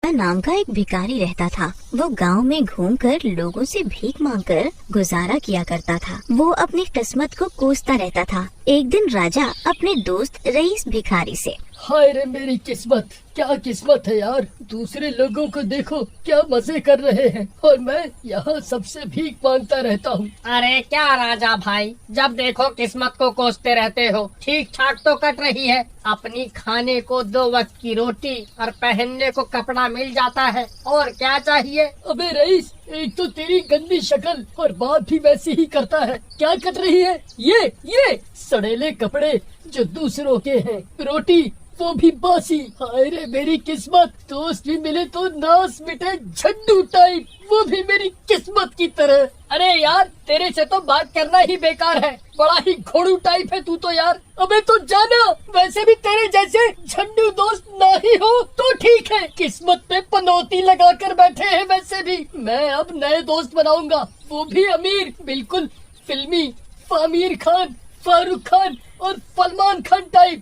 नाम का एक भिखारी रहता था। वो गांव में घूमकर लोगों से भीख मांगकर गुजारा किया करता था। वो अपनी किस्मत को कोसता रहता था। एक दिन राजा अपने दोस्त रईस भिखारी से, हाय रे मेरी किस्मत, क्या किस्मत है यार। दूसरे लोगों को देखो क्या मजे कर रहे हैं और मैं यहाँ सबसे भीख मांगता रहता हूँ। अरे क्या राजा भाई, जब देखो किस्मत को कोसते रहते हो। ठीक ठाक तो कट रही है, अपनी खाने को 2 वक्त की रोटी और पहनने को कपड़ा मिल जाता है, और क्या चाहिए। अबे रईस, एक तो तेरी गंदी शक्ल और बात भी वैसी ही करता है। क्या कट रही है? ये सड़ेले कपड़े जो दूसरों के हैं, रोटी वो भी बासी। हाय रे मेरी किस्मत, दोस्त भी मिले तो नास मिटे झंडू टाइप, वो भी मेरी किस्मत की तरह। अरे यार, तेरे से तो बात करना ही बेकार है, बड़ा ही घोड़ू टाइप है तू तो यार। अबे तो जाना, वैसे भी तेरे जैसे झंडू दोस्त ना ही हो तो ठीक है, किस्मत पे पनौती लगा कर बैठे हैं। वैसे भी मैं अब नए दोस्त बनाऊंगा, वो भी अमीर, बिल्कुल फिल्मी आमिर खान, फारूक खान और सलमान खान टाइप।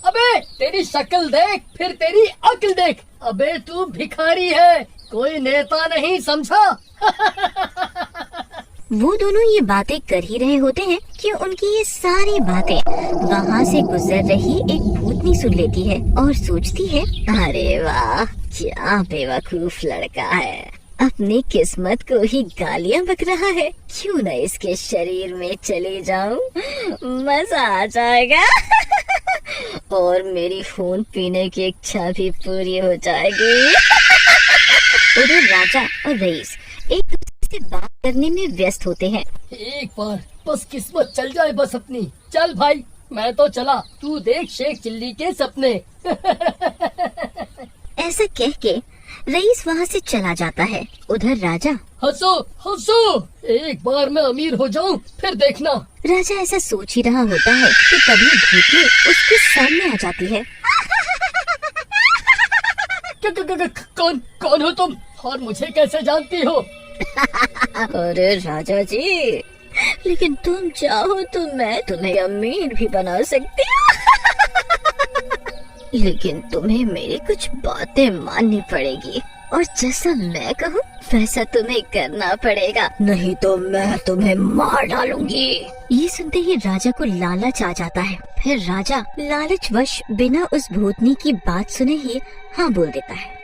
अबे तेरी शक्ल देख, फिर तेरी अक्ल देख। अबे तू भिखारी है, कोई नेता नहीं, समझा। वो दोनों ये बातें कर ही रहे होते हैं कि उनकी ये सारी बातें वहाँ से गुजर रही एक भूतनी सुन लेती है और सोचती है, अरे वाह, क्या बेवकूफ लड़का है, अपनी किस्मत को ही गालियाँ बक रहा है। क्यों न इसके शरीर में चली जाऊं, मजा आ जाएगा। और मेरी खून पीने की इच्छा भी पूरी हो जाएगी। उधर राजा और रईस एक दूसरे से बात करने में व्यस्त होते हैं। एक बार बस किस्मत चल जाए बस अपनी। चल भाई, मैं तो चला, तू देख शेख चिल्ली के सपने। ऐसा कह के रईस वहाँ से चला जाता है। उधर राजा, हंसो हंसो, एक बार मैं अमीर हो जाऊं फिर देखना। राजा ऐसा सोच ही रहा होता है कि तभी भूतनी उसके सामने आ जाती है। कौन हो तुम और मुझे कैसे जानती हो? अरे राजा जी, लेकिन तुम चाहो तो मैं तुम्हें अमीर भी बना सकती हूँ। लेकिन तुम्हें मेरी कुछ बातें माननी पड़ेगी और जैसा मैं कहूँ वैसा तुम्हें करना पड़ेगा, नहीं तो मैं तुम्हें मार डालूंगी। ये सुनते ही राजा को लालच आ जाता है। फिर राजा लालचवश बिना उस भूतनी की बात सुने ही हाँ बोल देता है।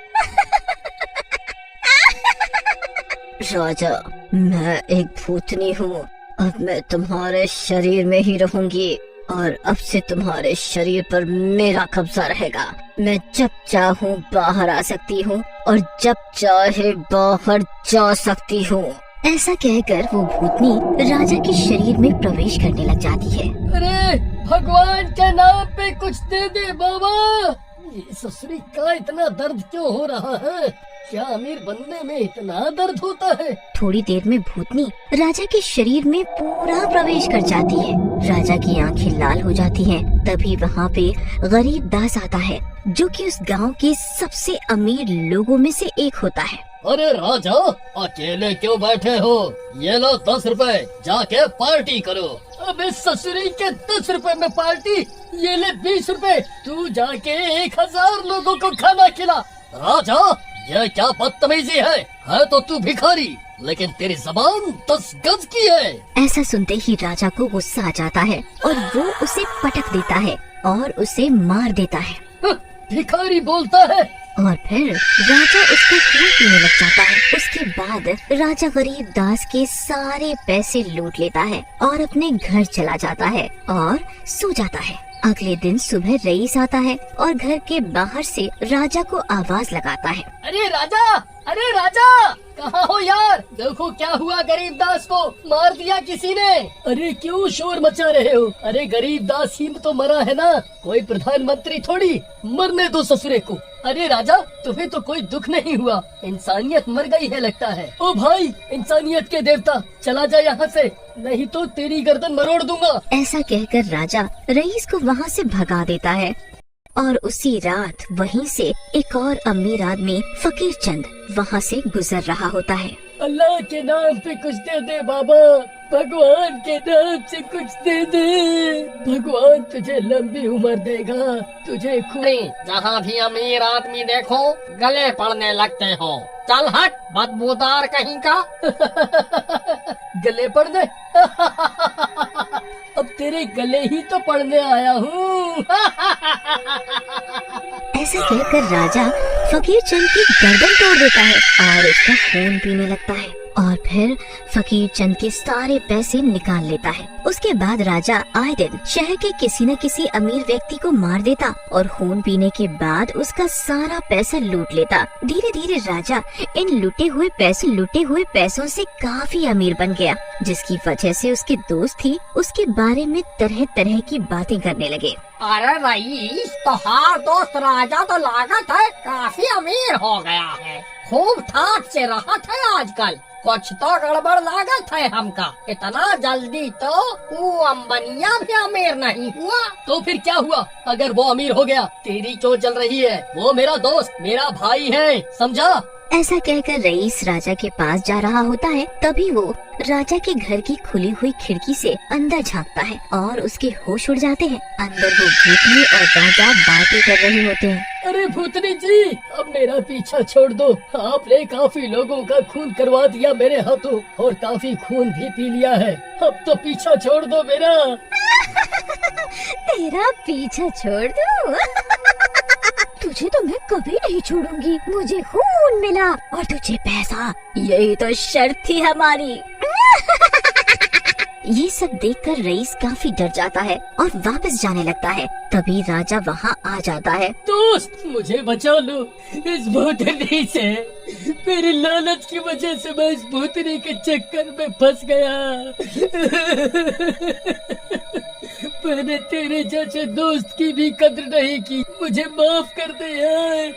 राजा, मैं एक भूतनी हूँ, अब मैं तुम्हारे शरीर में ही रहूंगी और अब से तुम्हारे शरीर पर मेरा कब्जा रहेगा। मैं जब चाहूँ बाहर आ सकती हूँ और जब चाहे बाहर जा सकती हूँ। ऐसा कहकर वो भूतनी राजा के शरीर में प्रवेश करने लग जाती है। अरे भगवान के नाम पे कुछ दे दे बाबा, ये ससुरी का इतना दर्द क्यों हो रहा है? क्या अमीर बनने में इतना दर्द होता है? थोड़ी देर में भूतनी राजा के शरीर में पूरा प्रवेश कर जाती है। राजा की आंखें लाल हो जाती हैं। तभी वहाँ पे गरीब दास आता है जो कि उस गांव के सबसे अमीर लोगों में से एक होता है। अरे राजा, अकेले क्यों बैठे हो? ये लो 10 रुपए, जाके पार्टी करो। अबे ससुरी के 10 रुपए में पार्टी? ये ले 20 रुपए, तू जाके 1000 लोगों को खाना खिला। राजा, ये क्या बदतमीजी है तो तू भिखारी, लेकिन तेरी जबान 10 गज की है। ऐसा सुनते ही राजा को गुस्सा आ जाता है और वो उसे पटक देता है और उसे मार देता है। भिखारी बोलता है। और फिर राजा उसका खून पीने लग जाता है। उसके बाद राजा गरीब दास के सारे पैसे लूट लेता है और अपने घर चला जाता है और सो जाता है। अगले दिन सुबह रईस आता है और घर के बाहर से राजा को आवाज लगाता है। अरे राजा, अरे राजा, कहाँ हो यार? देखो क्या हुआ, गरीब दास को मार दिया किसी ने। अरे क्यों शोर मचा रहे हो? अरे गरीब दास ही तो मरा है ना, कोई प्रधानमंत्री थोड़ी, मरने दो ससुरे को। अरे राजा, तुम्हें तो कोई दुख नहीं हुआ, इंसानियत मर गई है लगता है। ओ भाई, इंसानियत के देवता, चला जा यहाँ से, नहीं तो तेरी गर्दन मरोड़ दूंगा। ऐसा कहकर राजा रईस को वहाँ से भगा देता है और उसी रात वहीं से एक और अमीर आदमी फकीर चंद वहाँ से गुजर रहा होता है। अल्लाह के नाम पे कुछ दे दे बाबा, भगवान के नाम से कुछ दे दे, भगवान तुझे लंबी उम्र देगा, तुझे नहीं, जहाँ भी अमीर आदमी देखो गले पड़ने लगते हो। चल हट बदबूदार कहीं का। गले पड़ने। अब तेरे गले ही तो पड़ने आया हूँ। ऐसा कहकर राजा फकीर चंद की गर्दन तोड़ देता है और उसका खून पीने लगता है और फिर फकीर चंद के सारे पैसे निकाल लेता है। उसके बाद राजा आए दिन शहर के किसी न किसी अमीर व्यक्ति को मार देता और खून पीने के बाद उसका सारा पैसा लूट लेता। धीरे धीरे राजा इन लूटे हुए पैसों से काफी अमीर बन गया, जिसकी वजह से उसके दोस्त ही उसके बारे में तरह तरह की बातें करने लगे। अरे रईस, तोहार दोस्त राजा तो लागत है काफी अमीर हो गया है, खूब ठाट से राहत है आजकल। कुछ तो गड़बड़ लागत है हमका, इतना जल्दी तो वो अंबनिया भी अमीर नहीं हुआ। तो फिर क्या हुआ अगर वो अमीर हो गया? तेरी क्यों चल रही है? वो मेरा दोस्त, मेरा भाई है, समझा? ऐसा कहकर रईस राजा के पास जा रहा होता है, तभी वो राजा के घर की खुली हुई खिड़की से अंदर झांकता है और उसके होश उड़ जाते हैं। अंदर वो भूतनी और राजा बातें कर रहे होते हैं। अरे भूतनी जी, अब मेरा पीछा छोड़ दो। आपने काफी लोगों का खून करवा दिया मेरे हाथों और काफी खून भी पी लिया है। अब तो पीछा छोड़ दो मेरा। तेरा पीछा छोड़ दूं? तुझे तो मैं कभी नहीं छोड़ूंगी। मुझे खून मिला और तुझे पैसा, यही तो शर्त थी हमारी। ये सब देखकर रईस काफी डर जाता है और वापस जाने लगता है। तभी राजा वहाँ आ जाता है। दोस्त, मुझे बचा लो इस भूतनी से। मेरी लालच की वजह से मैं इस भूतनी के चक्कर में फंस गया। मैंने तेरे जैसे दोस्त की भी कद्र नहीं की, मुझे माफ कर दे यार।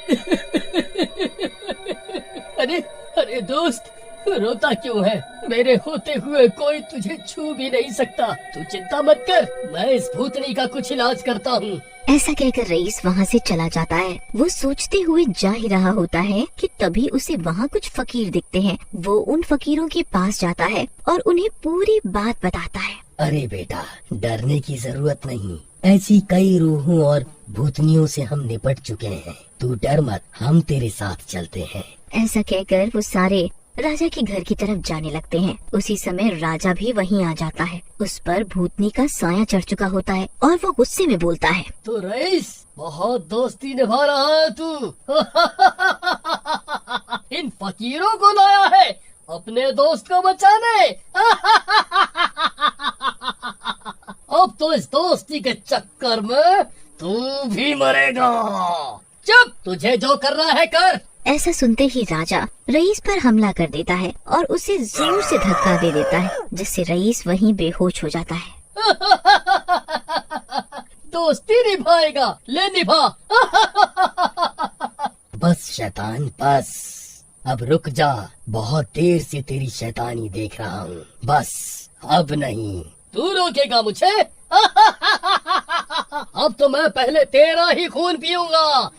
अरे अरे दोस्त, रोता क्यों है? मेरे होते हुए कोई तुझे छू भी नहीं सकता। तू चिंता मत कर, मैं इस भूतनी का कुछ इलाज करता हूँ। ऐसा कहकर रईस वहाँ से चला जाता है। वो सोचते हुए जा ही रहा होता है कि तभी उसे वहाँ कुछ फकीर दिखते हैं। वो उन फकीरों के पास जाता है और उन्हें पूरी बात बताता है। अरे बेटा, डरने की जरूरत नहीं। ऐसी कई रूहों और भूतनियों से हम निपट चुके हैं। तू डर मत, हम तेरे साथ चलते हैं। ऐसा कहकर वो सारे राजा के घर की तरफ जाने लगते हैं। उसी समय राजा भी वहीं आ जाता है। उस पर भूतनी का साया चढ़ चुका होता है और वो गुस्से में बोलता है। तो रईस, बहुत दोस्ती निभा रहा है तू। इन फकीरों को लाया है अपने दोस्त को बचाने। अब तो इस दोस्ती के चक्कर में तू भी मरेगा। चुप, तुझे जो करना है कर। ऐसा सुनते ही राजा रईस पर हमला कर देता है और उसे जोर से धक्का दे देता है, जिससे रईस वहीं बेहोश हो जाता है। दोस्ती निभाएगा, ले निभा। बस शैतान बस, अब रुक जा। बहुत देर से तेरी शैतानी देख रहा हूँ, बस अब नहीं। तू रोकेगा मुझे? अब तो मैं पहले तेरा ही खून पीऊंगा।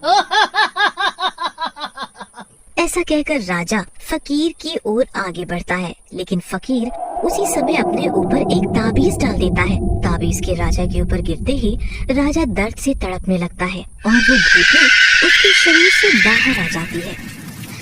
ऐसा कहकर राजा फकीर की ओर आगे बढ़ता है, लेकिन फकीर उसी समय अपने ऊपर एक ताबीज डाल देता है। ताबीज के राजा के ऊपर गिरते ही राजा दर्द से तड़पने लगता है और वो भूतनी उसके शरीर से बाहर आ जाती है।